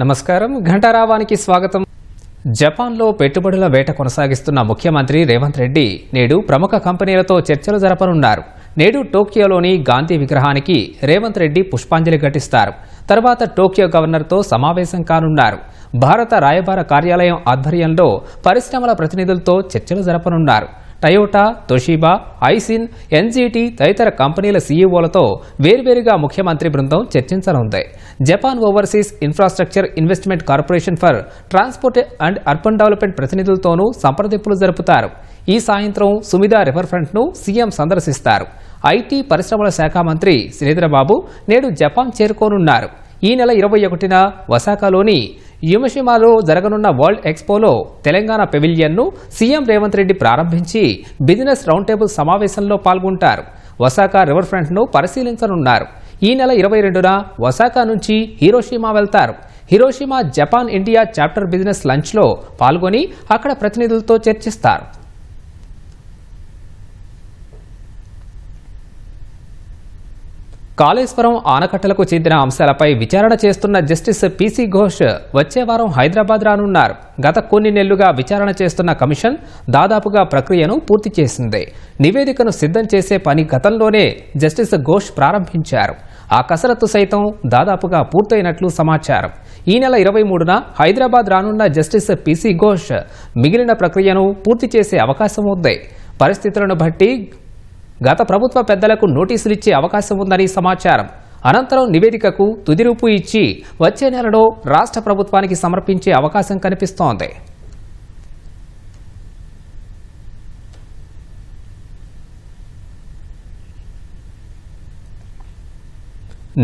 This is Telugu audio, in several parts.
నమస్కారం. ఘంటారావానికి స్వాగతం. జపాన్లో పెట్టుబడుల వేట కొనసాగిస్తున్న ముఖ్యమంత్రి రేవంత్ రెడ్డి నేడు ప్రముఖ కంపెనీలతో చర్చలు జరపనున్నారు. నేడు టోక్యోలోని గాంధీ విగ్రహానికి రేవంత్ రెడ్డి పుష్పాంజలి ఘటిస్తారు. తర్వాత టోక్యో గవర్నర్తో సమావేశం కానున్నారు. భారత రాయబార కార్యాలయం ఆధ్వర్యంలో పరిశ్రమల ప్రతినిధులతో చర్చలు జరపనున్నారు. టయోటా, తొషిబా, ఐసిన్, ఎన్జీటీ తదితర కంపెనీల సీఈఓలతో వేర్వేరుగా ముఖ్యమంత్రి బృందం చర్చించనుంది. Japan overseas infrastructure investment corporation for transport and urban development ప్రతినిధులతోనూ సంప్రదింపులు జరుపుతారు. ఈ సాయంత్రం సుమిదా రివర్ ఫ్రంట్ను సీఎం సందర్శిస్తారు. ఐటీ పరిశ్రమల శాఖ మంత్రి శ్రీధరబాబు నేడు జపాన్ చేరుకోనున్నారు. ఈ నెల 21న ఒసాకాలోని యుమషిమాలో జరగనున్న వరల్డ్ ఎక్స్పోలో తెలంగాణ పెవిలియన్ను సీఎం రేవంత్ రెడ్డి ప్రారంభించి బిజినెస్ రౌండ్ టేబుల్ సమావేశంలో పాల్గొంటారు. ఒసాకా రివర్ ఫ్రంట్ను పరిశీలించనున్నారు. ఈ నెల 22న ఒసాకా నుంచి హిరోషిమా వెళ్తారు. Hiroshima Japan India chapter business లంచ్లో పాల్గొని అక్కడ ప్రతినిధులతో చర్చిస్తారు. కాళేశ్వరం ఆనకట్టలకు చెందిన అంశాలపై విచారణ చేస్తున్న జస్టిస్ పీసీ ఘోష్ వచ్చే వారం హైదరాబాద్ రానున్నారు. గత కొన్ని నెలలుగా విచారణ చేస్తున్న కమిషన్ దాదాపుగా ప్రక్రియను పూర్తి చేసింది. నివేదికను సిద్ధం చేసే పని గతంలోనే జస్టిస్ ఘోష్ ప్రారంభించారు. ఆ కసరత్తు సైతం దాదాపుగా పూర్తయినట్లు సమాచారం. ఈ నెల 23న హైదరాబాద్ రానున్న జస్టిస్ పీసీ ఘోష్ మిగిలిన ప్రక్రియను పూర్తి చేసే అవకాశం ఉంది. పరిస్థితులను బట్టి గత ప్రభుత్వ పెద్దలకు నోటీసులిచ్చే అవకాశం ఉందని సమాచారం. అనంతరం నివేదికకు తుదిరూపు ఇచ్చి వచ్చే నెలలో రాష్ట్ర ప్రభుత్వానికి సమర్పించే అవకాశం కనిపిస్తోంది.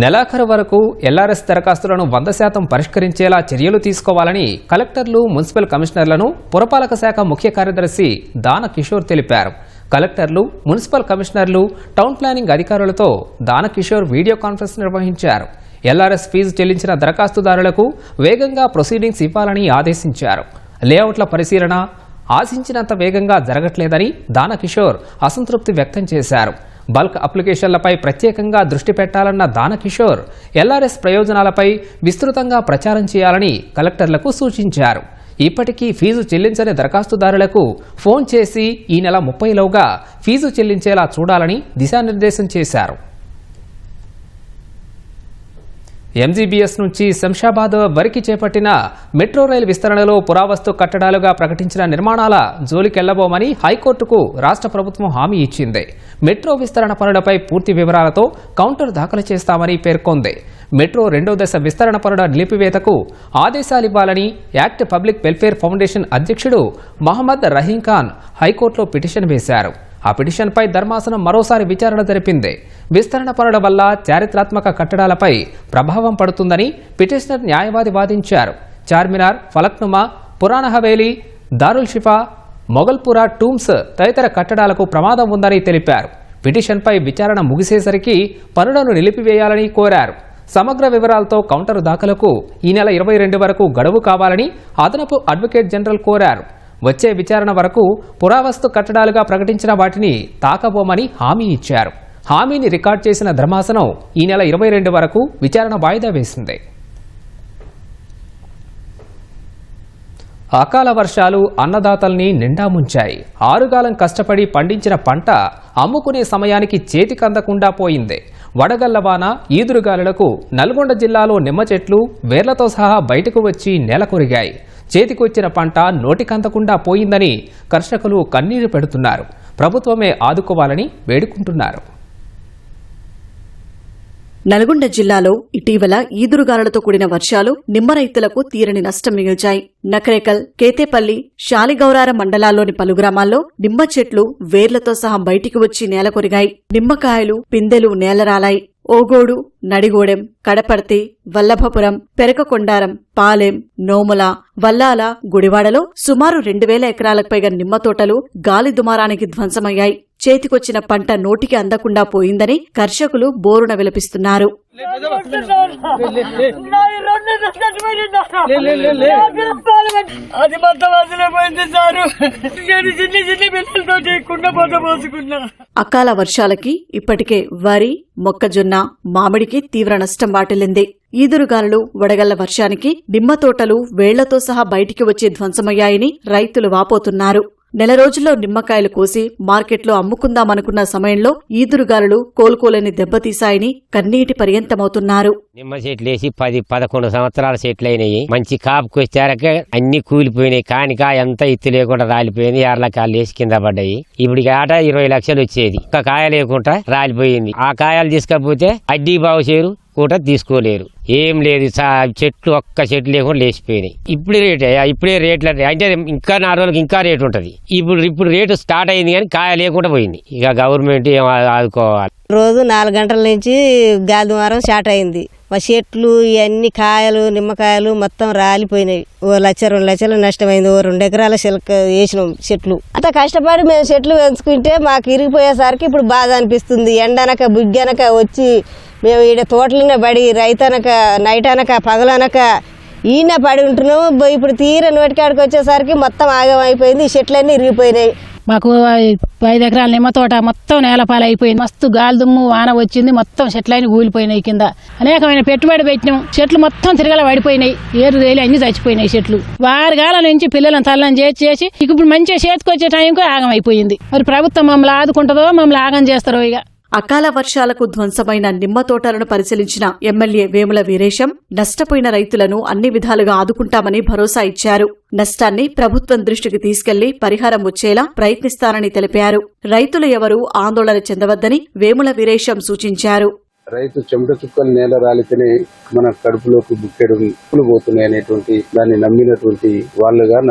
నెలాఖరు వరకు ఎల్ఆర్ఎస్ దరఖాస్తులను 100% పరిష్కరించేలా చర్యలు తీసుకోవాలని కలెక్టర్లు, మున్సిపల్ కమిషనర్లను పురపాలక శాఖ ముఖ్య కార్యదర్శి దాన కిషోర్ తెలిపారు. కలెక్టర్లు, మున్సిపల్ కమిషనర్లు, టౌన్ ప్లానింగ్ అధికారులతో దాన కిషోర్ వీడియో కాన్ఫరెన్స్ నిర్వహించారు. ఎల్ఆర్ఎస్ ఫీజు చెల్లించిన దరఖాస్తుదారులకు వేగంగా ప్రొసీడింగ్స్ ఇవ్వాలని ఆదేశించారు. లేఅవుట్ల పరిశీలన ఆశించినంత వేగంగా జరగట్లేదని దాన కిషోర్ అసంతృప్తి వ్యక్తం చేశారు. బల్క్ అప్లికేషన్లపై ప్రత్యేకంగా దృష్టి పెట్టాలన్న దానకిషోర్ ఎల్ఆర్ఎస్ ప్రయోజనాలపై విస్తృతంగా ప్రచారం చేయాలని కలెక్టర్లకు సూచించారు. ఇప్పటికీ ఫీజు చెల్లించని దరఖాస్తుదారులకు ఫోన్ చేసి ఈ నెల 30లోగా ఫీజు చెల్లించేలా చూడాలని దిశానిర్దేశం చేశారు. ఎంజీబీఎస్ నుంచి శంషాబాద్ వరకు చేపట్టిన మెట్రో రైలు విస్తరణలో పురావస్తు కట్టడాలుగా ప్రకటించిన నిర్మాణాల జోలికెళ్లబోమని హైకోర్టుకు రాష్ట్ర ప్రభుత్వం హామీ ఇచ్చింది. మెట్రో విస్తరణ పనులపై పూర్తి వివరాలతో కౌంటర్ దాఖలు చేస్తామని పేర్కొంది. మెట్రో 2వ దశ విస్తరణ పనుల నిలిపివేతకు ఆదేశాలివ్వాలని యాక్ట్ పబ్లిక్ వెల్ఫేర్ ఫౌండేషన్ అధ్యక్షుడు మహమ్మద్ రహీం ఖాన్ హైకోర్టులో పిటిషన్ వేశారు. ఆ పిటిషన్పై ధర్మాసనం మరోసారి విచారణ జరిపింది. విస్తరణ పనుల వల్ల చారిత్రాత్మక కట్టడాలపై ప్రభావం పడుతుందని పిటిషనర్ న్యాయవాది వాదించారు. చార్మినార్, ఫలక్నుమా, పురాణ హవేలీ, దారుల్ షిఫా, మొగల్పురా టూమ్స్ తదితర కట్టడాలకు ప్రమాదం ఉందని తెలిపారు. పిటిషన్పై విచారణ ముగిసేసరికి పనులను నిలిపివేయాలని కోరారు. సమగ్ర వివరాలతో కౌంటర్ దాఖలకు ఈ నెల 22 వరకు గడువు కావాలని అదనపు అడ్వకేట్ జనరల్ కోరారు. వచ్చే విచారణ వరకు పురావస్తు కట్టడాలుగా ప్రకటించిన వాటిని తాకబోమని హామీ ఇచ్చారు. హామీని రికార్డ్ చేసిన ధర్మాసనం ఈ నెల 22 వరకు విచారణ వాయిదా వేసింది. అకాల వర్షాలు అన్నదాతల్ని నిండా ముంచాయి. ఆరుగాలం కష్టపడి పండించిన పంట అమ్ముకునే సమయానికి చేతికందకుండా పోయింది. వడగళ్లవాన, ఈదురుగాలులకు నల్గొండ జిల్లాలో నిమ్మ చెట్లు వేర్లతో సహా బయటకు వచ్చి నేలకొరిగాయి. చేతికొచ్చిన పంట నోటికందకుండా పోయిందని కర్షకులు కన్నీరు పెడుతున్నారు. ప్రభుత్వమే ఆదుకోవాలని వేడుకుంటున్నారు. నల్గొండ జిల్లాలో ఇటీవల ఈదురుగాలులతో కూడిన వర్షాలు నిమ్మ రైతులకు తీరని నష్టం మిగిల్చాయి. నకరేకల్, కేతేపల్లి, శాలిగౌరార మండలాల్లోని పలు గ్రామాల్లో నిమ్మ చెట్లు వేర్లతో సహా బయటికి వచ్చి నేలకొరిగాయి. నిమ్మకాయలు, పిందెలు నేలరాలాయి. ఓగోడు, నడిగోడెం, కడపర్తి, వల్లభపురం, పెరకకొండారం, పాలెం, నోముల, వల్లాల, గుడివాడలో సుమారు 2000 ఎకరాలకు పైగా నిమ్మ తోటలు గాలి దుమారానికి ధ్వంసమయ్యాయి. చేతికొచ్చిన పంట నోటికి అందకుండా పోయిందని కర్షకులు బోరున విలపిస్తున్నారు. అది మొత్తం అసలే పోయింది సారు. నేను చిన్న చిన్న పిల్లలతో కుండపోత పోసుకున్నా. అకాల వర్షాలకి ఇప్పటికే వరి, మొక్కజొన్న, మామిడికి తీవ్ర నష్టం వాటిల్లింది. ఈదురుగాలులు, వడగళ్ల వర్షానికి నిమ్మ తోటలు వేళ్లతో సహా బయటికి వచ్చి ధ్వంసమయ్యాయని రైతులు వాపోతున్నారు. నెల రోజుల్లో నిమ్మకాయలు కోసి మార్కెట్లో అమ్ముకుందామనుకున్న సమయంలో ఈదురుగాలులు కోలుకోలేని దెబ్బతీశాయని కన్నీటి పర్యంతమవుతున్నారు. నిమ్మ చెట్లు వేసి 10-11 సంవత్సరాల చెట్లు అయినాయి. మంచి కాపుకి వచ్చారక అన్ని కూలిపోయినాయి. కానికాయ అంతా ఎత్తు లేకుండా రాలిపోయింది. 6 కాయలు వేసి కింద పడ్డాయి. ఇప్పుడు ఆట 20 లక్షలు వచ్చేది. ఒక్క కాయ లేకుండా రాలిపోయింది. ఆ కాయలు తీసుకపోతే అడ్డీ బాగు చేయరు, కూట తీసుకోలేరు. ఏం లేదు, చెట్లు ఒక్క చెట్లు లేకుండా లేచిపోయినాయి. ఇప్పుడే రేట్లు అంటే ఇంకా 4 రోజులకి ఇంకా రేటు ఉంటది. ఇప్పుడు రేటు స్టార్ట్ అయింది కానీ కాయ లేకుండా పోయింది. ఇక గవర్నమెంట్ ఏం ఆదుకోవాలి. రోజు 4 గంటల నుంచి గాలి దుమారం స్టార్ట్ అయింది. మా చెట్లు ఇవన్నీ కాయలు, నిమ్మకాయలు మొత్తం రాలిపోయినాయి. 1 లక్ష 2 లక్షలు నష్టమైంది. 2 ఎకరాల చిలక వేసినాం చెట్లు. అట్లా కష్టపడి మేము చెట్లు పెంచుకుంటే మాకు ఇరిగిపోయేసరికి ఇప్పుడు బాధ అనిపిస్తుంది. ఎండనక బుగ్గనక వచ్చి మేము ఈడ తోటలనే పడి రైతనక నైట్ అనక పగలనక ఈయన పడి ఉంటున్నాము. ఇప్పుడు తీర నోటికాడికి వచ్చేసరికి మొత్తం ఆగమైపోయింది. ఈ చెట్లన్నీ ఇరిగిపోయినాయి. మాకు 5 ఎకరాల నిమ్మ తోట మొత్తం నేలపాలు అయిపోయింది. మస్తు గాలి దుమ్ము వాన వచ్చింది. మొత్తం చెట్లన్నీ కూలిపోయినాయి. కింద అనేకమైన పెట్టుబడి పెట్టినాం. చెట్లు మొత్తం తిరగల పడిపోయినాయి. ఏరు రేలు అన్ని చచ్చిపోయినాయి చెట్లు. 6 కాలం నుంచి పిల్లలను తల్లని చేసి ఇప్పుడు మంచిగా చేతికొచ్చే టైంకు ఆగం అయిపోయింది. మరి ప్రభుత్వం మమ్మల్ని ఆదుకుంటుందో మమ్మల్ని ఆగం చేస్తారో. ఇక అకాల వర్షాలకు ధ్వంసమైన నిమ్మ తోటలను పరిశీలించిన ఎమ్మెల్యే వేముల వీరేశం నష్టపోయిన రైతులను అన్ని విధాలుగా ఆదుకుంటామని భరోసా ఇచ్చారు. నష్టాన్ని ప్రభుత్వం దృష్టికి తీసుకెళ్లి పరిహారం వచ్చేలా ప్రయత్నిస్తారని తెలిపారు. రైతులు ఎవరూ ఆందోళన చెందవద్దని వేముల వీరేశం సూచించారు. రైతు చెమట చుక్కలు నేల రాలితేనే మన కడుపులోకి బుక్కెడు నిప్పులు పోతున్నాయి అనేటువంటి దాన్ని నమ్మినటువంటి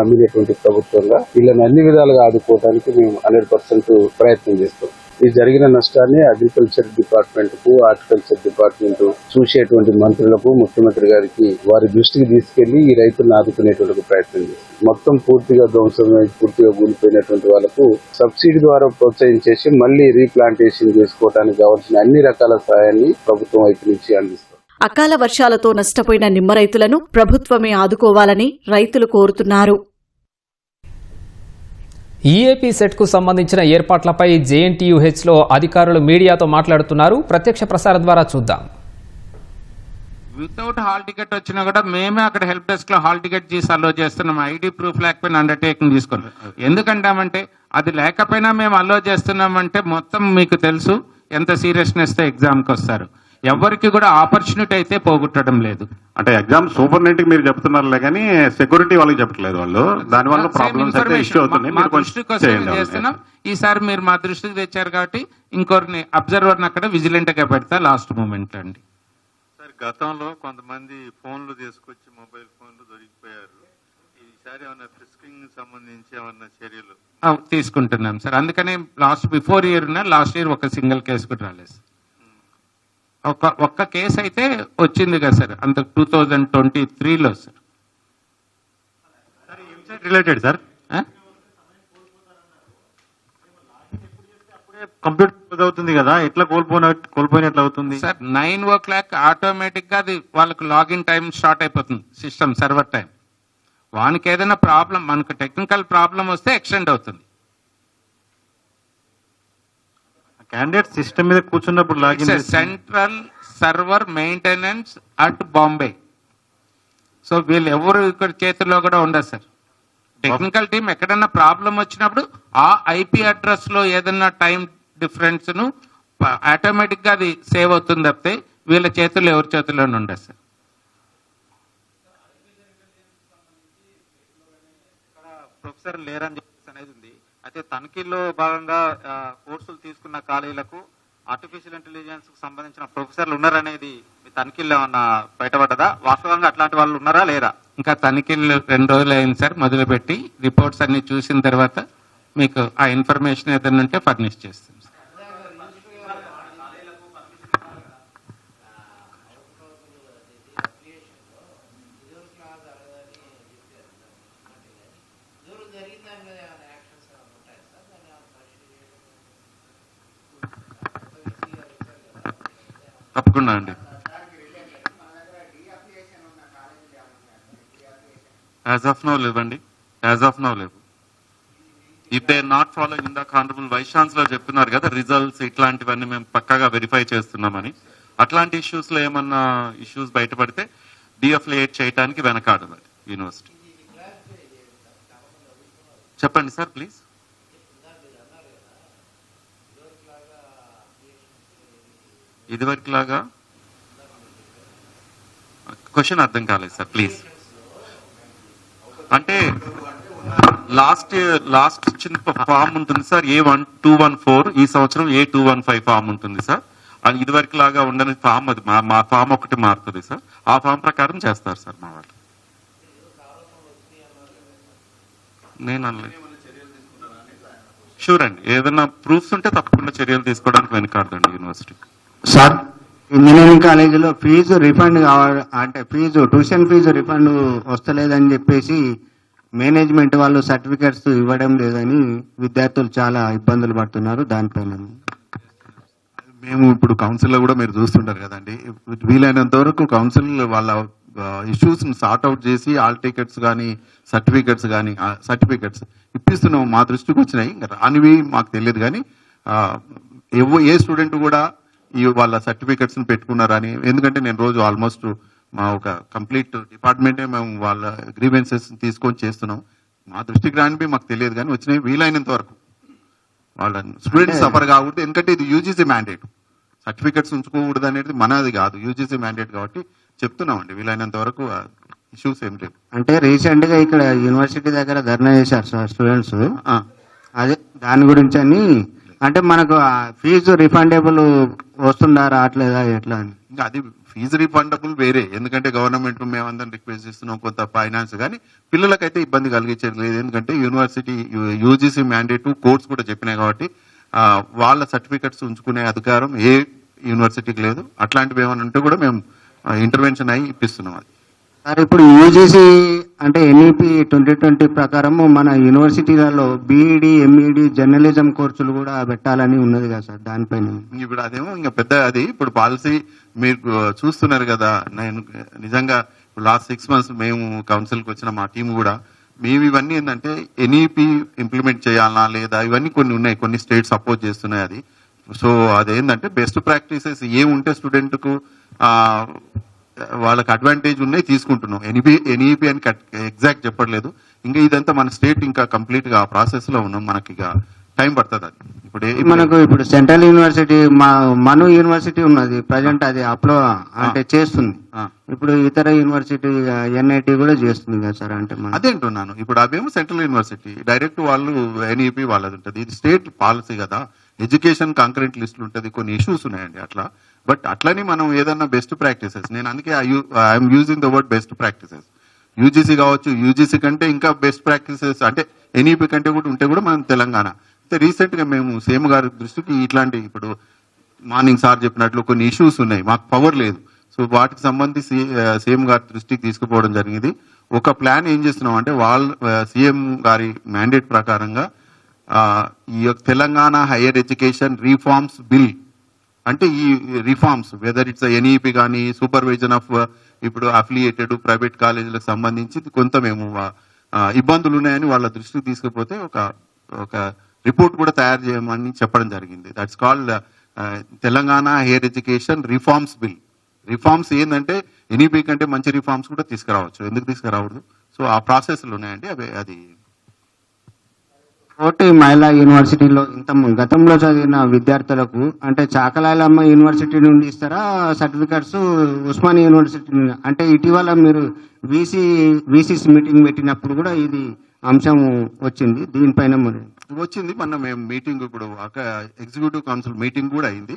నమ్మినటువంటి ప్రభుత్వంగా వీళ్ళని అన్ని విధాలుగా ఆదుకోవడానికి మేము 100% ప్రయత్నం చేస్తాం. ఈ జరిగిన నష్టాన్ని అగ్రికల్చర్ డిపార్ట్మెంట్ కు, హార్టికల్చర్ డిపార్ట్మెంట్ చూసేటువంటి మంత్రులకు, ముఖ్యమంత్రి గారికి వారి దృష్టికి తీసుకెళ్లి ఈ రైతులను ఆదుకునేటువంటి ప్రయత్నం చేస్తారు. మొత్తం పూర్తిగా ధ్వంసమై పూర్తిగా కూలిపోయినటువంటి వాళ్లకు సబ్సిడీ ద్వారా ప్రోత్సహించేసి మళ్లీ రీప్లాంటేషన్ చేసుకోవడానికి కావాల్సిన అన్ని రకాల సహాయాన్ని ప్రభుత్వం వైపు నుంచి అందిస్తారు. అకాల వర్షాలతో నష్టపోయిన నిమ్మ రైతులను ప్రభుత్వమే ఆదుకోవాలని రైతులు కోరుతున్నారు. ఈఏపీ సెట్కు సంబంధించిన ఏర్పాట్లపై జేఎన్టీయూహెచ్లో అధికారులు మీడియాతో మాట్లాడుతున్నారు. ప్రత్యక్ష ప్రసారం ద్వారా చూద్దాం. వితౌట్ హాల్ టికెట్ వచ్చినా కూడా మేమే అక్కడ హెల్ప్ డెస్క్ లో హాల్ టికెట్ చేసి అలో చేస్తున్నాం. ఐడి ప్రూఫ్ లేకపోయినా అండర్టేకింగ్ తీసుకున్నాం. ఎందుకంటామంటే అది లేకపోయినా మేము అలో చేస్తున్నామంటే మొత్తం మీకు తెలుసు ఎంత సీరియస్నెస్ తో ఎగ్జామ్కి వస్తారు. ఎవరికి కూడా ఆపర్చునిటీ అయితే పోగొట్టడం లేదు. అంటే ఎగ్జామ్ సూపర్ నెట్ మీరు చెప్తున్నారులే కానీ సెక్యూరిటీ వాళ్ళకి చెప్పట్లేదు. వాళ్ళు దానివల్ల ప్రాబ్లమ్స్ అయితే ఇష్యూ అవుతున్నాయి. మా దృష్టి కోసం చేస్తున్నాం. ఈసారి మీరు మా దృష్టికి తెచ్చారు కాబట్టి ఇంకొకరిని అబ్జర్వర్ని అక్కడ విజిలెంట్ గా పెడతా లాస్ట్ మూమెంట్ అండి. సార్ గతంలో కొంతమంది ఫోన్లు తీసుకొచ్చి మొబైల్ ఫోన్లు దొరికిపోయారు. ఈసారి ఏమన్నా ఫ్రిస్కింగ్ సంబంధించి ఏమన్నా చర్యలు తీసుకుంటున్నాం సార్. అందుకనే బిఫోర్ ఇయర్ లాస్ట్ ఇయర్ ఒక సింగిల్ కేసు కూడా రాలేదు. ఒక్క కేసు అయితే వచ్చింది కదా సార్, అంత 2023లో సార్. రిలేటెడ్ సార్ కంప్యూటర్ అవుతుంది కదా, ఎట్లా కోల్పోయినట్లు అవుతుంది సార్. 9 o'clock ఆటోమేటిక్ గా అది వాళ్ళకి లాగిన్ టైం స్టార్ట్ అయిపోతుంది. System server time. వానికి ఏదైనా ప్రాబ్లం, మనకు టెక్నికల్ ప్రాబ్లం వస్తే ఎక్స్టెండ్ అవుతుంది. క్యాండిడేట్ సిస్టమ్ మీద కూర్చున్నప్పుడు login central server maintenance at Bombay. So వీళ్ళు ఎవరు ఇక్కడ చేతిలో కూడా ఉండదు సార్. టెక్నికల్ టీం ఎక్కడన్నా ప్రాబ్లం వచ్చినప్పుడు ఆ ఐపీ అడ్రస్ లో ఏదన్నా టైం డిఫరెన్స్ ను ఆటోమేటిక్ గా అది సేవ్ అవుతుంది తప్పితే వీళ్ళ చేతుల్లో ఎవరి చేతుల్లోనే ఉండదు సార్. ప్రొఫెసర్ లేరని చెప్పేసి అనేది ఉంది. అయితే తనిఖీల్లో భాగంగా కోర్సులు తీసుకున్న కాలేజీలకు ఆర్టిఫిషియల్ ఇంటెలిజెన్స్ కు సంబంధించిన ప్రొఫెసర్లు ఉన్నారనేది మీ తనిఖీల్లో ఏమన్నా బయటపడ్డదా? వాస్తవంగా అట్లాంటి వాళ్ళు ఉన్నారా లేరా? ఇంకా తనిఖీలు 2 రోజులు అయింది సార్ మొదలుపెట్టి. రిపోర్ట్స్ అన్ని చూసిన తర్వాత మీకు ఆ ఇన్ఫర్మేషన్ ఏదైనా ఉంటే ఫర్నిష్ చేస్తాం. తప్పకుండా అండి. యాజ్ ఆఫ్ నో లేవండి, యాజ్ ఆఫ్ నో లేవు. If they not following in the honourable vice chancellor చెప్తున్నారు కదా రిజల్ట్స్ ఇట్లాంటివన్నీ మేము పక్కాగా వెరిఫై చేస్తున్నామని. అట్లాంటి ఇష్యూస్ లో ఏమన్నా ఇష్యూస్ బయటపడితే డిఎఫ్లియేట్ చేయడానికి వెనకాడదు యూనివర్సిటీ. చెప్పండి సార్ ప్లీజ్. ఇదివరకు లాగా క్వశ్చన్ అర్థం కాలేదు సార్ ప్లీజ్. అంటే లాస్ట్ ఇచ్చిన ఫామ్ ఉంటుంది సార్ A1214, ఈ సంవత్సరం A215 ఫామ్ ఉంటుంది సార్. అది ఇదివరకు లాగా ఉండని ఫామ్, అది మా ఫామ్ ఒకటి మారుతుంది సార్. ఆ ఫామ్ ప్రకారం చేస్తారు సార్ మా వాళ్ళు. నేను అనలేదు. షూర్ అండి, ఏదైనా ప్రూఫ్స్ ఉంటే తప్పకుండా చర్యలు తీసుకోవడానికి వెనకాడదండి యూనివర్సిటీ. సార్, ఇంజనీరింగ్ కాలేజీలో ఫీజు రిఫండ్ కావాలి అంటే ట్యూషన్ ఫీజు రిఫండ్ వస్తలేదని చెప్పేసి మేనేజ్మెంట్ వాళ్ళు సర్టిఫికెట్స్ ఇవ్వడం లేదని విద్యార్థులు చాలా ఇబ్బందులు పడుతున్నారు. దానిపైన మేము ఇప్పుడు కౌన్సిల్లో కూడా మీరు చూస్తుంటారు కదండి, వీలైనంత వరకు కౌన్సిల్ వాళ్ళ ఇష్యూస్ సార్ట్ అవుట్ చేసి ఆల్ టికెట్స్ కానీ సర్టిఫికెట్స్ ఇప్పిస్తున్నాం. మా దృష్టికి వచ్చినాయి, ఇంకా రానివి మాకు తెలియదు. కానీ ఏ స్టూడెంట్ కూడా వాళ్ళ సర్టిఫికెట్స్ పెట్టుకున్నారని, ఎందుకంటే నేను రోజు ఆల్మోస్ట్ మా ఒక కంప్లీట్ డిపార్ట్మెంటే మేము వాళ్ళ గ్రీవెన్సెస్ తీసుకొని చేస్తున్నాం. మా దృష్టికి రానివి మాకు తెలియదు, కానీ వచ్చినాయి వీలైనంత వరకు వాళ్ళ స్టూడెంట్స్ సఫర్ కాకూడదు. ఎందుకంటే ఇది యూజీసీ మ్యాండేట్, సర్టిఫికెట్స్ ఉంచుకోకూడదు అనేది మనది కాదు, యూజీసీ మ్యాండేట్ కాబట్టి చెప్తున్నామండి. వీలైనంత వరకు ఇష్యూస్ ఏం లేవు. అంటే రీసెంట్ గా ఇక్కడ యూనివర్సిటీ దగ్గర ధర్నా చేశారు సార్ స్టూడెంట్స్, అదే దాని గురించి అని. అంటే మనకు ఫీజు రిఫండబుల్ వస్తుందా రావట్లేదా ఎట్లా అని? ఇంకా అది ఫీజు రిఫండబుల్ వేరే, ఎందుకంటే గవర్నమెంట్ మేమందరం రిక్వెస్ట్ చేస్తున్నాం కొంత ఫైనాన్స్, కానీ పిల్లలకైతే ఇబ్బంది కలిగించేది లేదు. ఎందుకంటే యూనివర్సిటీ యూజీసీ మ్యాండేట్ కోర్స్ కూడా చెప్పినాయి కాబట్టి వాళ్ళ సర్టిఫికెట్స్ ఉంచుకునే అధికారం ఏ యూనివర్సిటీకి లేదు. అట్లాంటివి ఏమైనా ఉంటే కూడా మేము ఇంటర్వెన్షన్ అయ్యి ఇప్పిస్తున్నాం. అది సార్, ఇప్పుడు యూజీసీ అంటే ఎన్ఈపి 2020 ప్రకారం మన యూనివర్సిటీలలో బీఈడి, ఎంఈడి, జర్నలిజం కోర్సులు కూడా పెట్టాలని ఉన్నది కదా సార్, దానిపైన ఇప్పుడు అదేమో ఇంకా పెద్ద అది ఇప్పుడు పాలసీ మీరు చూస్తున్నారు కదా. నేను నిజంగా లాస్ట్ 6 months మేము కౌన్సిల్కి వచ్చిన మా టీం కూడా మేము ఇవన్నీ ఏంటంటే ఎన్ఈపి ఇంప్లిమెంట్ చేయాలనా లేదా ఇవన్నీ కొన్ని ఉన్నాయి, కొన్ని స్టేట్స్ సపోర్ట్ చేస్తున్నాయి అది. సో అదేంటంటే బెస్ట్ ప్రాక్టీసెస్ ఏముంటే స్టూడెంట్కు వాళ్ళకి అడ్వాంటేజ్ ఉన్నాయి తీసుకుంటున్నాం. ఎన్ఈపి అని ఎగ్జాక్ట్ చెప్పట్లేదు. ఇంకా ఇదంతా మన స్టేట్ ఇంకా కంప్లీట్ గా ఆ ప్రాసెస్ లో ఉన్నాం, మనకి ఇక టైం పడుతుంది. అది ఇప్పుడు సెంట్రల్ యూనివర్సిటీ మను యూనివర్సిటీ ఉన్నది ప్రజెంట్, అది అప్లో అంటే చేస్తుంది. ఇప్పుడు ఇతర యూనివర్సిటీ ఎన్ఐటి కూడా చేస్తుంది కదా సార్. అంటే అదే అంటున్నాను, ఇప్పుడు అవేమో సెంట్రల్ యూనివర్సిటీ డైరెక్ట్ వాళ్ళు ఎన్ఈపి వాళ్ళది ఉంటుంది. ఇది స్టేట్ పాలసీ కదా, ఎడ్యుకేషన్ కాంకరెంట్ లిస్టులు ఉంటుంది, కొన్ని ఇష్యూస్ ఉన్నాయండి అట్లా. బట్ అట్లని మనం ఏదన్నా బెస్ట్ ప్రాక్టీసెస్, నేను అందుకే I'm using the word best practices. UGC కావచ్చు, యూజీసీ కంటే ఇంకా బెస్ట్ ప్రాక్టీసెస్ అంటే ఎన్ఈపి కంటే కూడా ఉంటే కూడా మనం తెలంగాణ. అయితే రీసెంట్ గా మేము సీఎం గారి దృష్టికి ఇట్లాంటి ఇప్పుడు మార్నింగ్ సార్ చెప్పినట్లు కొన్ని ఇష్యూస్ ఉన్నాయి, మాకు పవర్ లేదు. సో వాటికి సంబంధించి సీఎం గారి దృష్టికి తీసుకుపోవడం జరిగింది. ఒక ప్లాన్ ఏం చేస్తున్నాం అంటే సీఎం గారి మ్యాండేట్ ప్రకారంగా ఈ Telangana higher education reforms bill, అంటే ఈ రిఫార్మ్స్ వెదర్ ఇట్స్ ఎన్ఈపి కానీ సూపర్విజన్ ఆఫ్ ఇప్పుడు అఫిలియేటెడ్ ప్రైవేట్ కాలేజీలకు సంబంధించి కొంత మేము ఇబ్బందులు ఉన్నాయని వాళ్ళ దృష్టికి తీసుకుపోతే ఒక రిపోర్ట్ కూడా తయారు చేయమని చెప్పడం జరిగింది. That's called Telangana higher education reforms bill. Reforms ఏంటంటే ఎన్ఈపి కంటే మంచి రిఫార్మ్స్ కూడా తీసుకురావచ్చు, ఎందుకు తీసుకురావద్దు? సో ఆ ప్రాసెస్లు ఉన్నాయండి. అది కోటి మహిళా యూనివర్సిటీలో గతంలో చదివిన విద్యార్థులకు అంటే చాకలాయలమ్మ యూనివర్సిటీ నుండి ఇస్తారా సర్టిఫికెట్స్, ఉస్మానియా యూనివర్సిటీ నుండి? అంటే ఇటీవల మీరు వీసీస్ మీటింగ్ పెట్టినప్పుడు కూడా ఇది అంశం వచ్చింది, దీనిపైన వచ్చింది. మొన్న మేము మీటింగ్ ఇప్పుడు ఎగ్జిక్యూటివ్ కౌన్సిల్ మీటింగ్ కూడా అయింది.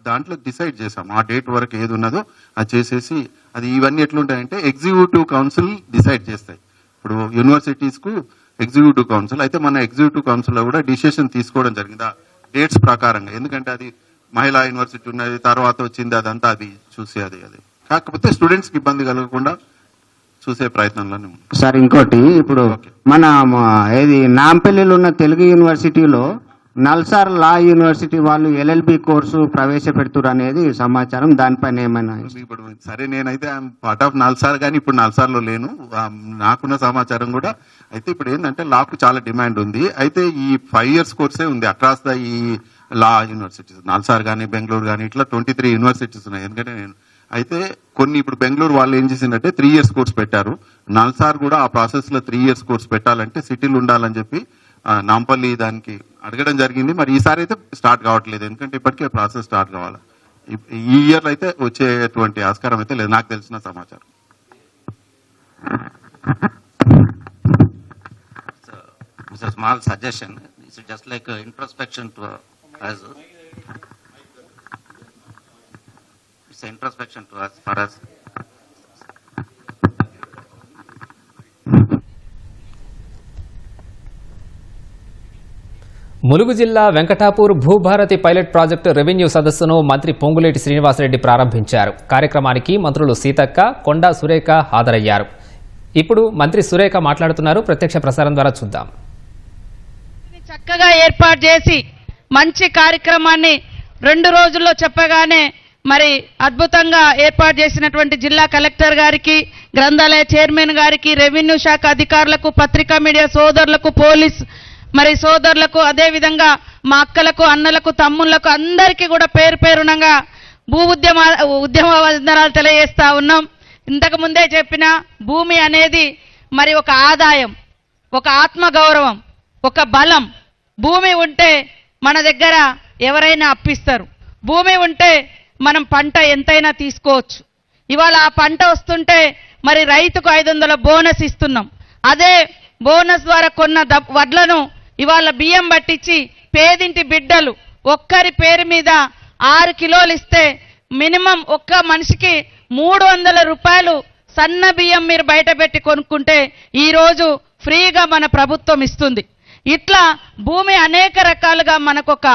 దాంట్లో డిసైడ్ చేసాం ఆ డేట్ వరకు ఏది ఉన్నదో అది చేసేసి, అది ఇవన్నీ ఎట్లుంటాయంటే ఎగ్జిక్యూటివ్ కౌన్సిల్ డిసైడ్ చేస్తాయి. ఇప్పుడు యూనివర్సిటీస్ కు ఎగ్జిక్యూటివ్ కౌన్సిల్ అయితే మన ఎగ్జిక్యూటివ్ కౌన్సిల్ లో కూడా డిసిషన్ తీసుకోవడం జరిగింది ఆ డేట్స్ ప్రకారంగా. ఎందుకంటే అది మహిళా యూనివర్సిటీ ఉన్నది, తర్వాత వచ్చింది, అదంతా అది చూసేది. అది కాకపోతే స్టూడెంట్స్ కి ఇబ్బంది కలగకుండా చూసే ప్రయత్నంలోనే ఉంది. సార్ ఇంకోటి, ఇప్పుడు మన ఏది నాంపల్లిలో ఉన్న తెలుగు యూనివర్సిటీలో నల్సార్ లా యూనివర్సిటీ వాళ్ళు ఎల్ఎల్బి కోర్సు ప్రవేశపెడుతురు అనేది సమాచారం. దానిపైన ఏమైనా? ఇప్పుడు సరే, నేనైతే పార్ట్ ఆఫ్ నల్సార్ కానీ ఇప్పుడు నల్సార్లో లేను. నాకున్న సమాచారం కూడా అయితే ఇప్పుడు ఏంటంటే లాకు చాలా డిమాండ్ ఉంది. అయితే ఈ 5 years కోర్సే ఉంది అక్రాస్ ద ఈ లా యూనివర్సిటీస్. నల్సార్ కానీ బెంగళూరు కానీ ఇట్లా 23 యూనివర్సిటీస్ ఉన్నాయి. ఎందుకంటే నేను అయితే కొన్ని ఇప్పుడు బెంగళూరు వాళ్ళు ఏం చేసిందంటే 3 years కోర్స్ పెట్టారు. నల్సార్ కూడా ఆ ప్రాసెస్ లో 3 years కోర్స్ పెట్టాలంటే సిటీలు ఉండాలని చెప్పి నాంపల్లి దానికి అడగడం జరిగింది. మరి ఈసారి అయితే స్టార్ట్ కావట్లేదు, ఎందుకంటే ఇప్పటికే ప్రాసెస్ స్టార్ట్ కావాలి. ఈ ఇయర్ అయితే వచ్చేటువంటి ఆస్కారం అయితే లేదు నాకు తెలిసిన సమాచారం. It's a small suggestion. It's just like introspection to us. It's introspection to us for us. Mulugu జిల్లా Venkatapur Bhubharati pilot project revenue సదస్సును మంత్రి పొంగులేటి శ్రీనివాసరెడ్డి ప్రారంభించారు. కార్యక్రమానికి మంత్రులు సీతక్క, కొండా సురేఖ హాజరయ్యారు. ఇప్పుడు మంత్రి సురేఖ మాట్లాడుతున్నారు. ప్రత్యక్ష ప్రసారం ద్వారా చూద్దాం. చక్కగా ఏర్పాటు చేసి మంచి కార్యక్రమాన్ని 2 రోజుల్లో చెప్పగానే మరి అద్భుతంగా ఏర్పాటు చేసినటువంటి జిల్లా కలెక్టర్ గారికి, గ్రంథాలయ చైర్మన్ గారికి, రెవెన్యూ శాఖ అధికారులకు, పత్రికా మీడియా సోదరులకు, పోలీస్ మరి సోదరులకు, అదేవిధంగా మా అక్కలకు, అన్నలకు, తమ్ముళ్లకు అందరికీ కూడా పేరు పేరునంగా ఉద్యమ వందనాలు తెలియజేస్తా ఉన్నాం. ఇంతకు ముందే చెప్పిన భూమి అనేది మరి ఒక ఆదాయం, ఒక ఆత్మగౌరవం, ఒక బలం. భూమి ఉంటే మన దగ్గర ఎవరైనా అప్పిస్తారు. భూమి ఉంటే మనం పంట ఎంతైనా తీసుకోవచ్చు. ఇవాళ ఆ పంట వస్తుంటే మరి రైతుకు 500 బోనస్ ఇస్తున్నాం. అదే బోనస్ ద్వారా కొన్న వడ్లను ఇవాళ బియ్యం పట్టించి పేదింటి బిడ్డలు ఒక్కరి పేరు మీద 6 కిలోలు ఇస్తే మినిమం ఒక్క మనిషికి 300 రూపాయలు సన్న బియ్యం మీరు బయట పెట్టి కొనుక్కుంటే ఈరోజు ఫ్రీగా మన ప్రభుత్వం ఇస్తుంది. ఇట్లా భూమి అనేక రకాలుగా మనకొక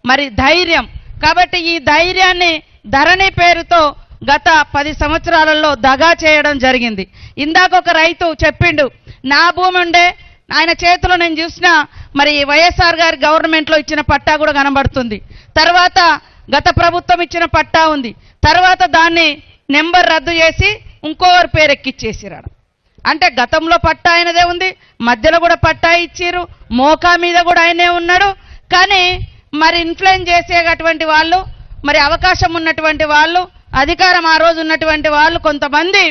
మరి ధైర్యం. కాబట్టి ఈ ధైర్యాన్ని ధరణి పేరుతో గత 10 సంవత్సరాలలో దగా చేయడం జరిగింది. ఇందాక ఒక రైతు చెప్పిండు, నా భూమి ఉండే ఆయన చేతిలో నేను చూసిన మరి వైఎస్ఆర్ గారి గవర్నమెంట్లో ఇచ్చిన పట్టా కూడా కనబడుతుంది. తర్వాత గత ప్రభుత్వం ఇచ్చిన పట్టా ఉంది. తర్వాత దాన్ని నెంబర్ రద్దు చేసి ఇంకోవరి పేరు ఎక్కిచ్చేసిరాడు. అంటే గతంలో పట్టా ఆయనదే ఉంది, మధ్యలో కూడా పట్టా ఇచ్చిరు, మోకా మీద కూడా ఆయనే ఉన్నాడు. కానీ మరి ఇన్ఫ్లుయెన్స్ చేసేటటువంటి వాళ్ళు, మరి అవకాశం ఉన్నటువంటి వాళ్ళు, అధికారం ఆ రోజు ఉన్నటువంటి వాళ్ళు కొంతమంది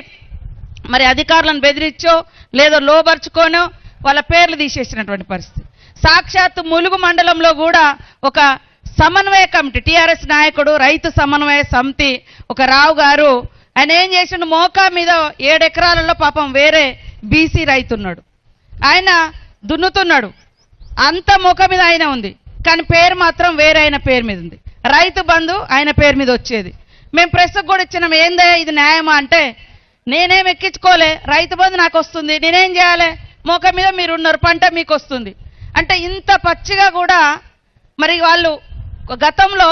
మరి అధికారులను బెదిరించో లేదో లోబర్చుకోనో వాళ్ళ పేర్లు తీసేసినటువంటి పరిస్థితి. సాక్షాత్తు ములుగు మండలంలో కూడా ఒక సమన్వయ కమిటీ, టీఆర్ఎస్ నాయకుడు, రైతు సమన్వయ సమితి ఒక రావు గారు, ఆయన ఏం చేసిండు, మోకా మీద 7 ఎకరాలలో పాపం వేరే బీసీ రైతున్నాడు, ఆయన దున్నుతున్నాడు. అంత మోకా మీద ఆయన ఉంది, కానీ పేరు మాత్రం వేరే ఆయన పేరు మీద ఉంది. రైతు బంధు ఆయన పేరు మీద వచ్చేది. మేము ప్రెస్కు కూడా ఇచ్చినాం, ఏందా ఇది న్యాయమా అంటే, నేనేం ఎక్కించుకోలే, రైతు బంధు నాకు వస్తుంది, నేనేం చేయాలి, మోక మీద మీరున్నారు, పంట మీకు వస్తుంది అంటే. ఇంత పచ్చిగా కూడా మరి వాళ్ళు గతంలో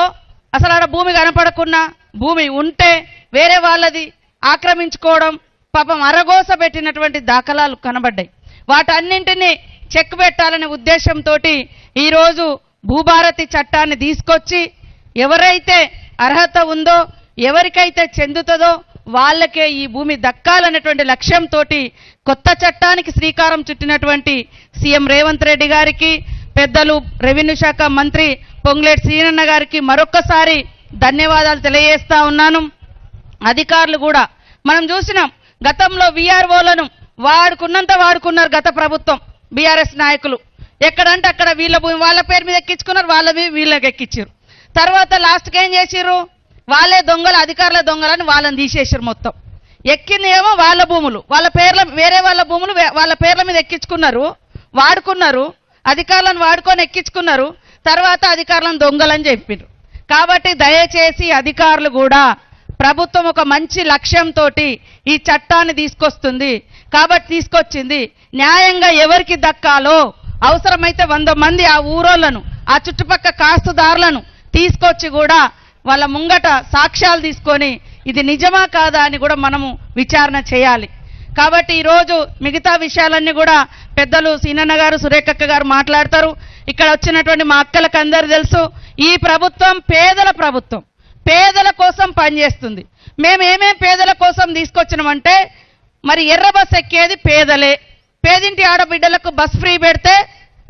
అసలు ఆడ భూమి కనపడకున్నా, భూమి ఉంటే వేరే వాళ్ళది ఆక్రమించుకోవడం, పాపం అరగోస పెట్టినటువంటి దాఖలాలు కనబడ్డాయి. వాటన్నింటినీ చెక్ పెట్టాలనే ఉద్దేశంతో ఈరోజు భూభారతి చట్టాన్ని తీసుకొచ్చి ఎవరైతే అర్హత ఉందో, ఎవరికైతే చెందుతుందో వాళ్ళకే ఈ భూమి దక్కాలనేటువంటి లక్ష్యంతో కొత్త చట్టానికి శ్రీకారం చుట్టినటువంటి సీఎం రేవంత్ రెడ్డి గారికి, పెద్దలు రెవెన్యూ శాఖ మంత్రి పొంగులేటి శ్రీనన్న గారికి మరొక్కసారి ధన్యవాదాలు తెలియజేస్తా ఉన్నాను. అధికారులు కూడా మనం చూసినాం, గతంలో వీఆర్ఓలను వాడుకున్నంత వాడుకున్నారు గత ప్రభుత్వం బీఆర్ఎస్ నాయకులు. ఎక్కడంటే అక్కడ వీళ్ళ భూమి వాళ్ళ పేరు మీద ఎక్కించుకున్నారు, వాళ్ళ వీళ్ళకి ఎక్కించారు. తర్వాత లాస్ట్కి ఏం చేసిర్రు, వాళ్ళే దొంగలు, అధికారుల దొంగలని వాళ్ళని తీసేసారు. మొత్తం ఎక్కింది ఏమో వాళ్ళ భూములు, వాళ్ళ పేర్ల వేరే వాళ్ళ భూములు వాళ్ళ పేర్ల మీద ఎక్కించుకున్నారు, వాడుకున్నారు, అధికారులను వాడుకొని ఎక్కించుకున్నారు. తర్వాత అధికారులను దొంగలని చెప్పారు. కాబట్టి దయచేసి అధికారులు కూడా, ప్రభుత్వం ఒక మంచి లక్ష్యంతో ఈ చట్టాన్ని తీసుకొస్తుంది కాబట్టి తీసుకొచ్చింది, న్యాయంగా ఎవరికి దక్కాలో అవసరమైతే 100 మంది ఆ ఊరోళ్లను, ఆ చుట్టుపక్కల కాస్తుదారులను తీసుకొచ్చి కూడా వాళ్ళ ముంగట సాక్ష్యాలు తీసుకొని ఇది నిజమా కాదా అని కూడా మనము విచారణ చేయాలి. కాబట్టి ఈరోజు మిగతా విషయాలన్నీ కూడా పెద్దలు సీనన్న గారు, సురేఖక్క గారు మాట్లాడతారు. ఇక్కడ వచ్చినటువంటి మా అక్కలకు అందరూ తెలుసు, ఈ ప్రభుత్వం పేదల ప్రభుత్వం, పేదల కోసం పనిచేస్తుంది. మేము ఏమేం పేదల కోసం తీసుకొచ్చినామంటే, మరి ఎర్ర బస్ ఎక్కేది పేదలే, పేదింటి ఆడబిడ్డలకు బస్ ఫ్రీ పెడితే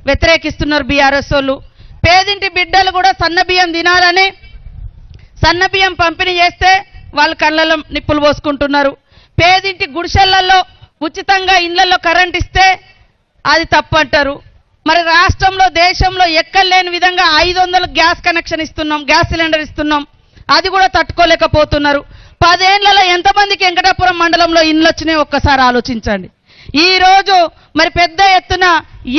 వ్యతిరేకిస్తున్నారు బీఆర్ఎస్ వాళ్ళు. పేదింటి బిడ్డలు కూడా సన్న బియ్యం తినాలని సన్న బియ్యం పంపిణీ చేస్తే వాళ్ళు కళ్ళలో నిప్పులు పోసుకుంటున్నారు. పేదింటి గుడిసెళ్లలో ఉచితంగా ఇళ్లలో కరెంట్ ఇస్తే అది తప్పంటారు. మరి రాష్ట్రంలో దేశంలో ఎక్కలేని విధంగా 500 గ్యాస్ కనెక్షన్ ఇస్తున్నాం, గ్యాస్ సిలిండర్ ఇస్తున్నాం, అది కూడా తట్టుకోలేకపోతున్నారు. 10 ఏళ్లలో ఎంతమందికి వెంకటాపురం మండలంలో ఇండ్లు వచ్చినాయి ఒక్కసారి ఆలోచించండి. ఈ రోజు మరి పెద్ద ఎత్తున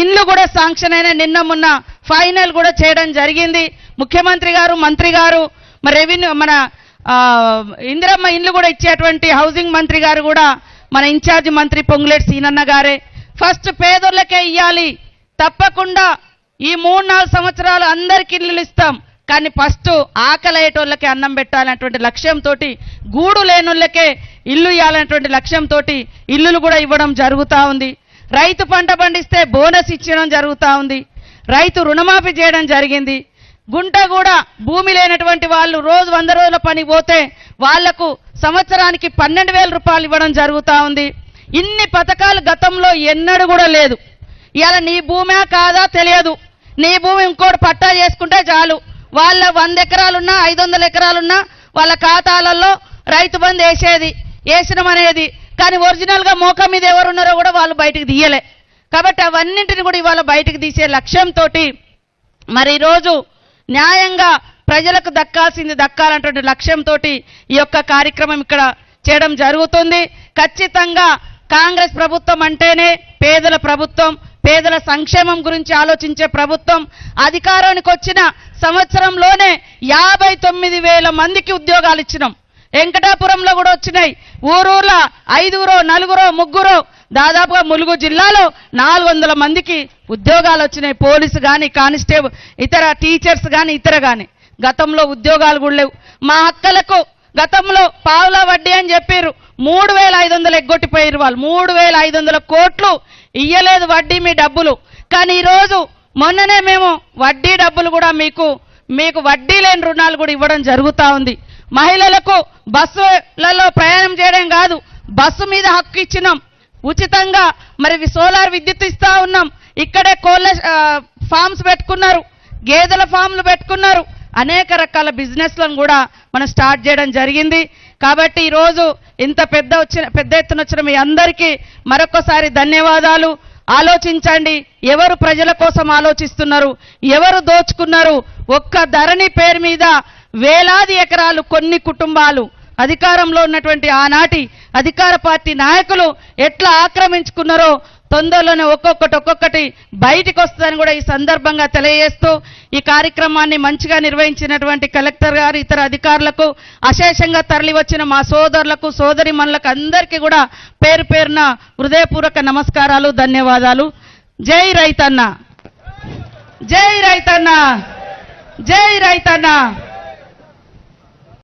ఇండ్లు కూడా శాంక్షన్ అయిన, నిన్న మొన్న ఫైనల్ కూడా చేయడం జరిగింది. ముఖ్యమంత్రి గారు, మంత్రి గారు, మరి రెవెన్యూ మన ఇందిరమ్మ ఇండ్లు కూడా ఇచ్చేటువంటి హౌసింగ్ మంత్రి గారు కూడా మన ఇన్ఛార్జి మంత్రి పొంగులేటి సీనన్న గారే. ఫస్ట్ పేదోళ్ళకే ఇవ్వాలి, తప్పకుండా ఈ 3-4 సంవత్సరాలు అందరికి ఇల్లు ఇస్తాం, కానీ ఫస్ట్ ఆకలయ్యేటోళ్ళకే అన్నం పెట్టాలనేటువంటి లక్ష్యంతో, గూడు లేనోళ్ళకే ఇల్లు ఇవ్వాలనేటువంటి లక్ష్యంతో ఇల్లులు కూడా ఇవ్వడం జరుగుతూ ఉంది. రైతు పంట పండిస్తే బోనస్ ఇచ్చడం జరుగుతూ ఉంది. రైతు రుణమాఫీ చేయడం జరిగింది. గుంట కూడా భూమి లేనటువంటి వాళ్ళు రోజు 100 రోజుల పని పోతే వాళ్లకు సంవత్సరానికి 12,000 రూపాయలు ఇవ్వడం జరుగుతూ ఉంది. ఇన్ని పథకాలు గతంలో ఎన్నడూ కూడా లేదు. ఇవాళ నీ భూమే కాదా తెలియదు, నీ భూమి ఇంకోటి పట్టా చేసుకుంటే చాలు, వాళ్ళ 100 ఎకరాలున్నా 500 ఎకరాలున్నా వాళ్ళ ఖాతాలలో రైతు బంధు వేసినమనేది, కానీ ఒరిజినల్గా మోక మీద ఎవరున్నారో కూడా వాళ్ళు బయటికి తీయలే. కాబట్టి అవన్నింటిని కూడా ఇవాళ బయటికి తీసే లక్ష్యంతో మరి ఈరోజు న్యాయంగా ప్రజలకు దక్కాల్సింది దక్కాలన్నటువంటి లక్ష్యంతో ఈ యొక్క కార్యక్రమం ఇక్కడ చేయడం జరుగుతుంది. ఖచ్చితంగా కాంగ్రెస్ ప్రభుత్వం అంటేనే పేదల ప్రభుత్వం, పేదల సంక్షేమం గురించి ఆలోచించే ప్రభుత్వం. అధికారానికి వచ్చిన సంవత్సరంలోనే 59,000 మందికి ఉద్యోగాలు ఇచ్చినాం. వెంకటాపురంలో కూడా వచ్చినాయి. ఊరూర్లో 5, 4, 3, దాదాపుగా ములుగు జిల్లాలో 400 మందికి ఉద్యోగాలు వచ్చినాయి. పోలీసు కానీ, కానిస్టేబుల్, ఇతర టీచర్స్ కానీ, ఇతర కానీ. గతంలో ఉద్యోగాలు కూడా లేవు. మా అక్కలకు గతంలో పావులా వడ్డీ అని చెప్పారు, 3,500 ఎగ్గొట్టిపోయారు వాళ్ళు. 3,500 కోట్లు ఇయ్యలేదు వడ్డీ మీ డబ్బులు. కానీ ఈరోజు మొన్ననే మేము వడ్డీ డబ్బులు కూడా మీకు వడ్డీ లేని రుణాలు కూడా ఇవ్వడం జరుగుతూ ఉంది. మహిళలకు బస్సులలో ప్రయాణం చేయడం కాదు, బస్సు మీద హక్కు ఇచ్చినాం. ఉచితంగా మరి సోలార్ విద్యుత్ ఇస్తా ఉన్నాం. ఇక్కడే కోళ్ళ ఫార్మ్స్ పెట్టుకున్నారు, గేదెల ఫామ్లు పెట్టుకున్నారు. అనేక రకాల బిజినెస్లను కూడా మనం స్టార్ట్ చేయడం జరిగింది. కాబట్టి ఈరోజు ఇంత పెద్ద ఎత్తున వచ్చిన మీ అందరికీ మరొకసారి ధన్యవాదాలు. ఆలోచించండి, ఎవరు ప్రజల కోసం ఆలోచిస్తున్నారు, ఎవరు దోచుకున్నారు. ఒక్క ధరణి పేరు మీద వేలాది ఎకరాలు కొన్ని కుటుంబాలు, అధికారంలో ఉన్నటువంటి ఆనాటి అధికార పార్టీ నాయకులు ఎట్లా ఆక్రమించుకున్నారో తొందరలోనే ఒక్కొక్కటి బయటికి వస్తుందని కూడా ఈ సందర్భంగా తెలియజేస్తూ, ఈ కార్యక్రమాన్ని మంచిగా నిర్వహించినటువంటి కలెక్టర్ గారు, ఇతర అధికారులకు, అశేషంగా తరలి వచ్చిన మా సోదరులకు, సోదరిమణులకు అందరికీ కూడా పేరు పేరున హృదయపూర్వక నమస్కారాలు, ధన్యవాదాలు. జై రైతన్న, జై రైతన్న, జై రైతన్న.